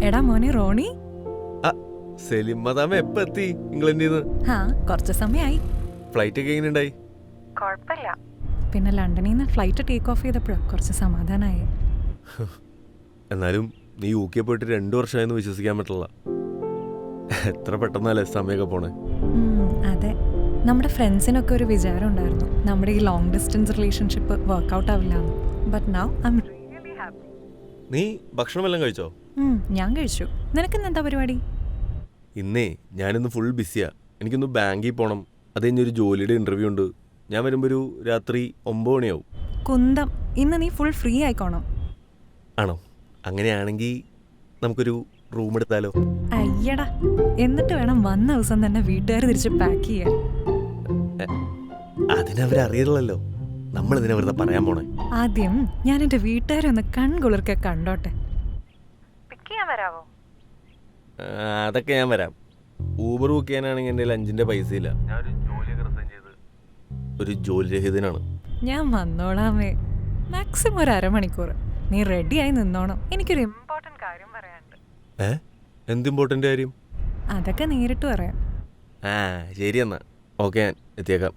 എടാ മോനെ റോണി. സെലിം മദാമ എപ്പ എത്തി ഇംഗ്ലണ്ടിൽ നിന്ന്? കുറച്ച് സമയമായി. ഫ്ലൈറ്റ് ഒക്കെ എങ്ങനെയുണ്ടായി? കുഴപ്പമില്ല. പിന്നെ ലണ്ടനിൽ നിന്ന് ഫ്ലൈറ്റ് ടേക്ക് ഓഫ് ചെയ്തപ്പോഴാ കുറച്ച് സമാധാനമായി. എന്നാലും നീ യു കെ പോയിട്ട് 2 വർഷമായെന്ന് വിശ്വസിക്കാൻ പറ്റില്ല. എത്ര പെട്ടെന്നല്ലേ സമയമൊക്കെ പോണേ. അതെ, നമ്മുടെ ഫ്രണ്ട്സിനൊക്കെ ഒരു വിചാരം ഉണ്ടായിരുന്നു നമ്മുടെ ഈ ലോങ് ഡിസ്റ്റൻസ് റിലേഷൻഷിപ്പ് വർക്ക്ഔട്ട് ആവില്ല. But now I am really happy. നീ ഭക്ഷണം എല്ലാം കഴിച്ചോ? ഞാൻ കഴിച്ചു. നിനക്കിന്ന് എന്താ പരിപാടി? ഇന്നേ ഞാനിന്ന് ഫുൾ ബിസിയാ. എനിക്കൊന്ന് ബാങ്കിൽ പോകണം. അത് കഴിഞ്ഞൊരു ജോലിയുടെ ഇൻ്റർവ്യൂ ഉണ്ട്. ഞാൻ വരുമ്പോൾ ഒരു രാത്രി 9 മണിയാവും. കുന്തം, ഇന്ന് നീ ഫുൾ ഫ്രീ ആയിക്കോണം. ആണോ? അങ്ങനെയാണെങ്കിൽ നമുക്കൊരു റൂം എടുത്താലോ? അയ്യടാ, എന്നിട്ട് വേണം വന്ന ദിവസം തന്നെ വീട്ടുകാർ തിരിച്ച് പാക്ക് ചെയ്യാൻ. അതിനവരറിയില്ലല്ലോ, നമ്മളിതിനെ വെറുതെ പറയാൻ പോണേ. ആദ്യം ഞാൻ എൻ്റെ വീട്ടുകാരെ ഒന്ന് കൺകുളിർക്കെ കണ്ടോട്ടെ. പിക്ക് ചെയ്യാൻ വരാവോ? അതൊക്കെ ഞാൻ വരാം. ഊബർ ബുക്ക് ചെയ്യാനാണെങ്കിൽ എൻ്റെ 5ൻ്റെ പൈസ ഇല്ല. ഞാൻ ഒരു ജോലിയൊക്കെ റിസൈൻ ചെയ്ത് ഒരു ജോലി രഹിതനാണ്. ഞാൻ വന്നോളാമേ. മാക്സിമം ഒരു അരമണിക്കൂർ. നീ റെഡിയായി നിന്നോണം. എനിക്കൊരു ഇമ്പോർട്ടൻറ്റ് കാര്യം പറയാനുണ്ട്. എന്ത് ഇമ്പോർട്ടൻ്റ് കാര്യം? അതൊക്കെ നേരിട്ട് പറയാം. ശരി എന്നാ. ഓക്കെ, ഞാൻ എത്തിയേക്കാം.